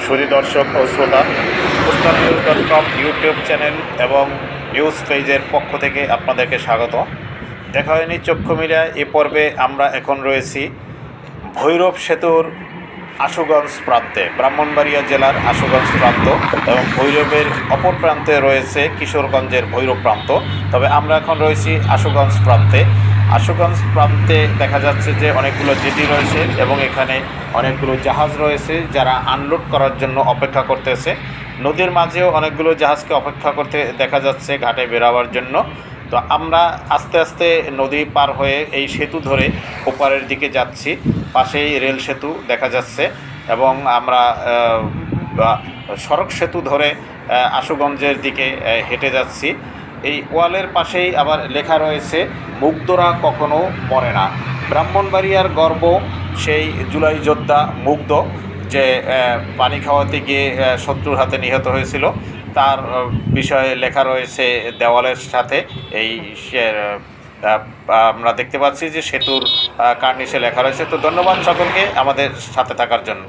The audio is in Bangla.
সুধী দর্শক ও শ্রোতা, posternews.com ইউটিউব চ্যানেল এবং নিউজ পেজের পক্ষ থেকে আপনাদেরকে স্বাগত। দেখা হয়নি চক্ষু মিডিয়ায় এ পর্বে আমরা এখন রয়েছি ভৈরব সেতুর আশুগঞ্জ প্রান্তে, ব্রাহ্মণবাড়িয়া জেলার আশুগঞ্জ প্রান্ত, এবং ভৈরবের অপর প্রান্তে রয়েছে কিশোরগঞ্জের ভৈরব প্রান্ত। তবে আমরা এখন রয়েছি আশুগঞ্জ প্রান্তে। আশুগঞ্জ প্রান্তে দেখা যাচ্ছে যে অনেকগুলো জেটি রয়েছে এবং এখানে অনেকগুলো জাহাজ রয়েছে যারা আনলোড করার জন্য অপেক্ষা করতেছে। নদীর মাঝেও অনেকগুলো জাহাজকে অপেক্ষা করতে দেখা যাচ্ছে ঘাটে বেরাবার জন্য। তো আমরা আস্তে আস্তে নদী পার হয়ে এই সেতু ধরে ওপারের দিকে যাচ্ছি। পাশেই রেল সেতু দেখা যাচ্ছে এবং আমরা সড়ক সেতু ধরে আশুগঞ্জের দিকে হেঁটে যাচ্ছি। এই ওয়ালের পাশেই আবার লেখা রয়েছে, মুগ্ধরা কখনো মরে না। ব্রাহ্মণবাড়িয়ার গর্ব সেই জুলাই যোদ্ধা মুগ্ধ, যে পানি খাওয়াতে গিয়ে শত্রুর হাতে নিহত হয়েছিল, তার বিষয়ে লেখা রয়েছে দেওয়ালের সাথে। এই আমরা দেখতে পাচ্ছি যে সেতুর কার্নিশে লেখা রয়েছে। তো ধন্যবাদ সকলকে আমাদের সাথে থাকার জন্য।